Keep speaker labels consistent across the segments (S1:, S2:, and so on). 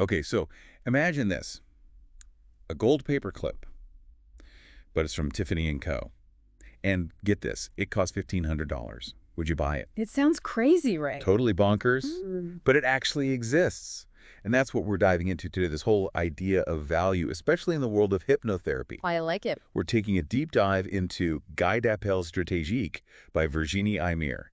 S1: Okay, so imagine this. A gold paper clip, but it's from Tiffany & Co. And get this, it costs $1,500. Would you buy it?
S2: It sounds crazy, right?
S1: Totally bonkers,
S2: Mm.
S1: but it actually exists. And that's what we're diving into today, this whole idea of value, especially in the world of hypnotherapy.
S2: I like it.
S1: We're taking a deep dive into Guide d'appel stratégique by Virginie Eymere.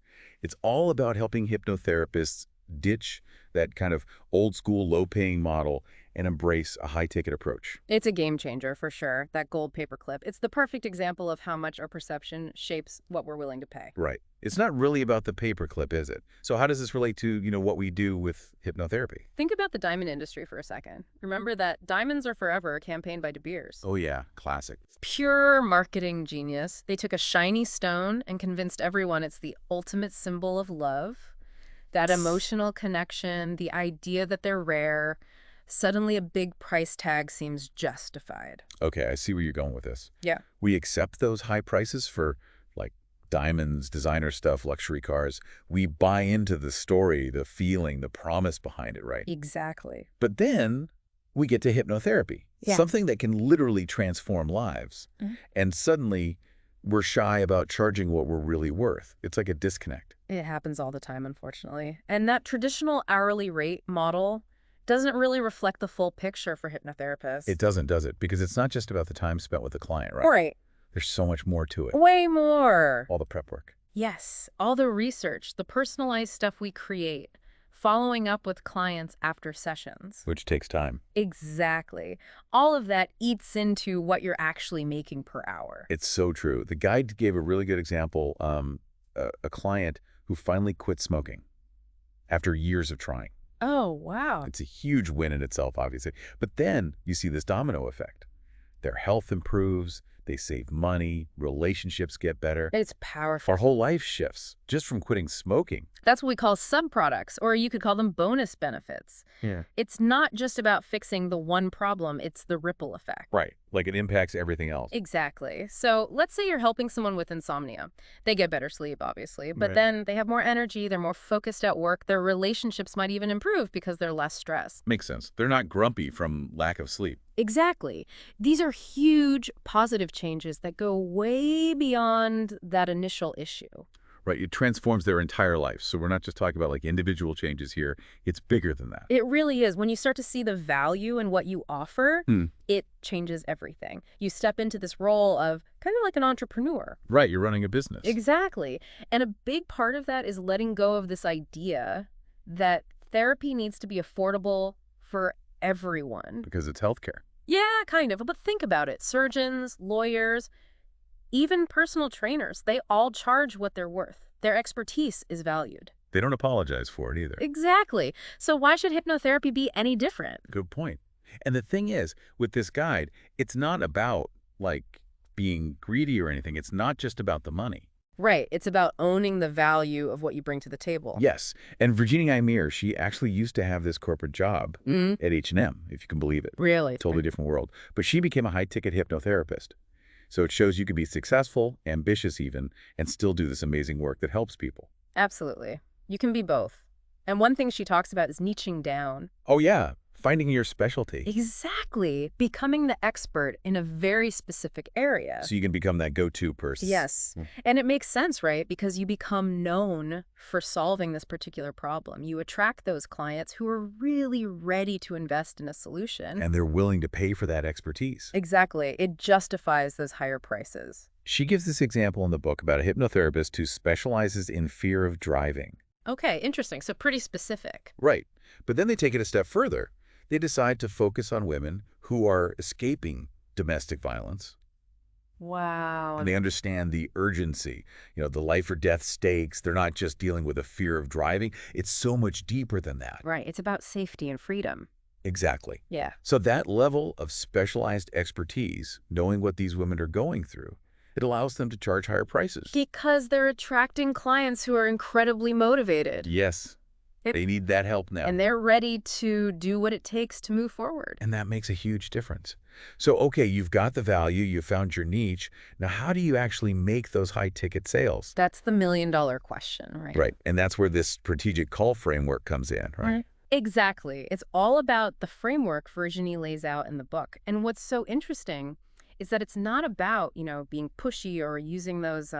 S1: It's all about helping hypnotherapists ditch that kind of old-school, low-paying model and embrace a high-ticket approach.
S2: It's a game changer for sure, that gold paperclip. It's the perfect example of how much our perception shapes what we're willing to pay.
S1: Right. It's not really about the paperclip, is it? So how does this relate to, what we do with hypnotherapy?
S2: Think about the diamond industry for a second. Remember that Diamonds Are Forever campaign by De Beers.
S1: Oh yeah, classic.
S2: Pure marketing genius. They took a shiny stone and convinced everyone it's the ultimate symbol of love. That emotional connection, the idea that they're rare. Suddenly a big price tag seems justified.
S1: Okay, I see where you're going with this.
S2: Yeah.
S1: We accept those high prices for, like, diamonds, designer stuff, luxury cars. We buy into the story, the feeling, the promise behind it, right?
S2: Exactly.
S1: But then we get to hypnotherapy,
S2: Yeah.
S1: something that can literally transform lives.
S2: Mm-hmm.
S1: And suddenly we're shy about charging what we're really worth. It's like a disconnect.
S2: It happens all the time, unfortunately. And that traditional hourly rate model doesn't really reflect the full picture for hypnotherapists.
S1: It doesn't, does it? Because it's not just about the time spent with the client, right?
S2: Right.
S1: There's so much more to it.
S2: Way more.
S1: All the prep work.
S2: Yes. All the research, the personalized stuff we create, following up with clients after sessions.
S1: Which takes time.
S2: Exactly. All of that eats into what you're actually making per hour.
S1: It's so true. The guide gave a really good example, a client who finally quit smoking after years of trying.
S2: Oh, wow.
S1: It's a huge win in itself, obviously. But then you see this domino effect. Their health improves, they save money, relationships get better.
S2: It's powerful.
S1: Our whole life shifts just from quitting smoking.
S2: That's what we call subproducts, or you could call them bonus benefits.
S1: Yeah.
S2: It's not just about fixing the one problem, it's the ripple effect.
S1: Right. Like it impacts everything else.
S2: Exactly. So let's say you're helping someone with insomnia. They get better sleep, obviously, but
S1: Right.
S2: then they have more energy, they're more focused at work, their relationships might even improve because they're less stressed.
S1: Makes sense. They're not grumpy from lack of sleep.
S2: Exactly. These are huge positive changes that go way beyond that initial issue.
S1: Right. It transforms their entire life. So we're not just talking about like individual changes here. It's bigger than that.
S2: It really is. When you start to see the value in what you offer, it changes everything. You step into this role of kind of like an entrepreneur.
S1: Right. You're running a business.
S2: Exactly. And a big part of that is letting go of this idea that therapy needs to be affordable for everyone.
S1: Because it's healthcare.
S2: Yeah, kind of. But think about it. Surgeons, lawyers, even personal trainers, they all charge what they're worth. Their expertise is valued.
S1: They don't apologize for it either.
S2: Exactly. So why should hypnotherapy be any different?
S1: Good point. And the thing is, with this guide, it's not about, like, being greedy or anything. It's not just about the money.
S2: Right. It's about owning the value of what you bring to the table.
S1: Yes. And Virginie Eymere, she actually used to have this corporate job at H&M, if you can believe it.
S2: Really?
S1: Totally different world. But she became a high-ticket hypnotherapist. So it shows you can be successful, ambitious even, and still do this amazing work that helps people.
S2: Absolutely. You can be both. And one thing she talks about is niching down.
S1: Oh, yeah. Finding your specialty.
S2: Exactly. Becoming the expert in a very specific area.
S1: So you can become that go-to person.
S2: Yes. And it makes sense, right? Because you become known for solving this particular problem. You attract those clients who are really ready to invest in a solution.
S1: And they're willing to pay for that expertise.
S2: Exactly. It justifies those higher prices.
S1: She gives this example in the book about a hypnotherapist who specializes in fear of driving.
S2: Okay, interesting. So pretty specific.
S1: Right. But then they take it a step further. They decide to focus on women who are escaping domestic violence.
S2: Wow.
S1: And they understand the urgency, the life or death stakes. They're not just dealing with a fear of driving. It's so much deeper than that.
S2: Right. It's about safety and freedom.
S1: Exactly.
S2: Yeah.
S1: So that level of specialized expertise, knowing what these women are going through, it allows them to charge higher prices.
S2: Because they're attracting clients who are incredibly motivated.
S1: Yes. They need that help now.
S2: And they're ready to do what it takes to move forward.
S1: And that makes a huge difference. So, okay, you've got the value, you found your niche. Now, how do you actually make those high-ticket sales?
S2: That's the million-dollar question, right?
S1: Right. And that's where this strategic call framework comes in, right?
S2: Exactly. It's all about the framework Virginie lays out in the book. And what's so interesting is that it's not about, being pushy or using those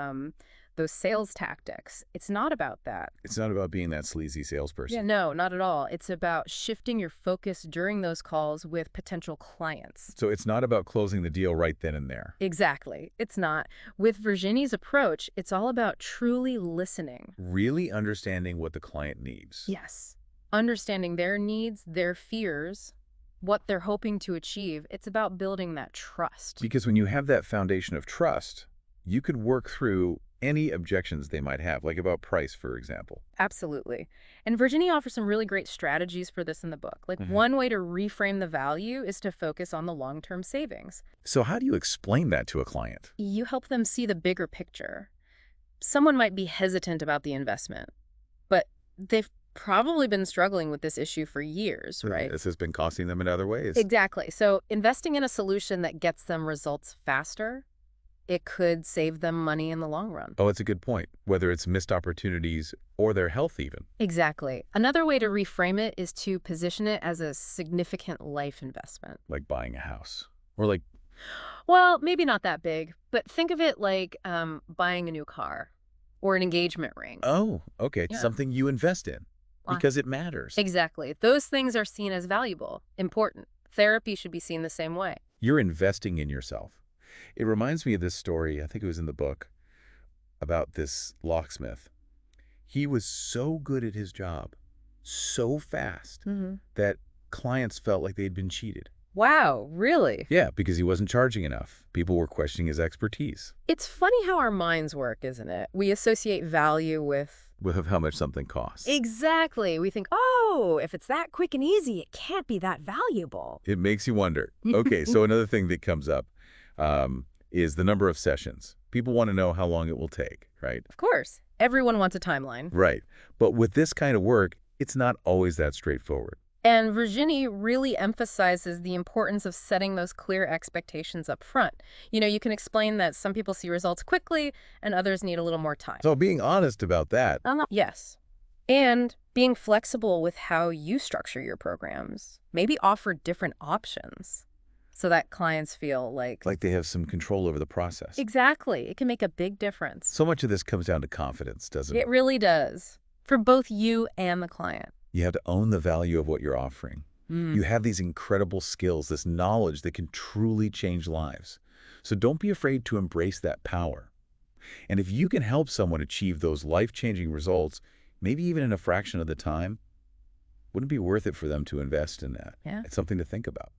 S2: sales tactics. It's not about that.
S1: It's not about being that sleazy
S2: Yeah,
S1: salesperson.
S2: no, not at all. It's about shifting your focus during those calls with potential clients.
S1: So it's not about closing the deal right then and there.
S2: Exactly. It's not. With Virginie's approach, it's all about truly listening.
S1: Really understanding what the client needs.
S2: Yes. Understanding their needs, their fears, what they're hoping to achieve. It's about building that trust.
S1: Because when you have that foundation of trust, you could work through any objections they might have, like about price, for example.
S2: Absolutely. And Virginie offers some really great strategies for this in the book. Like one way to reframe the value is to focus on the long-term savings.
S1: So how do you explain that to a client?
S2: You help them see the bigger picture. Someone might be hesitant about the investment, but they've probably been struggling with this issue for years, right?
S1: This has been costing them in other ways.
S2: Exactly. So investing in a solution that gets them results faster, it could save them money in the long run.
S1: Oh, it's a good point. Whether it's missed opportunities or their health even.
S2: Exactly. Another way to reframe it is to position it as a significant life investment.
S1: Like buying a house. Or like,
S2: Well, maybe not that big, but think of it like buying a new car or an engagement ring.
S1: oh, okay,
S2: Yeah.
S1: something you invest in. Because it matters.
S2: Exactly. Those things are seen as valuable, important. Therapy should be seen the same way.
S1: You're investing in yourself. It reminds me of this story, I think it was in the book, about this locksmith. He was so good at his job, so fast, that clients felt like they'd been cheated.
S2: Wow, really?
S1: Yeah, because he wasn't charging enough. People were questioning his expertise.
S2: It's funny how our minds work, isn't it? We associate value with...
S1: With how much something costs.
S2: Exactly. We think, oh, if it's that quick and easy, it can't be that valuable.
S1: It makes you wonder. Okay, so another thing that comes up is the number of sessions. People want to know how long it will take, right?
S2: Of course. Everyone wants a timeline.
S1: Right. But with this kind of work, it's not always that straightforward.
S2: And Virginie really emphasizes the importance of setting those clear expectations up front. You can explain that some people see results quickly and others need a little more time.
S1: So being honest about that.
S2: Yes. And being flexible with how you structure your programs. Maybe offer different options so that clients feel like
S1: Like they have some control over the process.
S2: Exactly. It can make a big difference.
S1: So much of this comes down to confidence, doesn't it?
S2: It really does. For both you and the client.
S1: You have to own the value of what you're offering. You have these incredible skills, this knowledge that can truly change lives. So don't be afraid to embrace that power. And if you can help someone achieve those life-changing results, maybe even in a fraction of the time, wouldn't it be worth it for them to invest in that?
S2: Yeah.
S1: It's something to think about.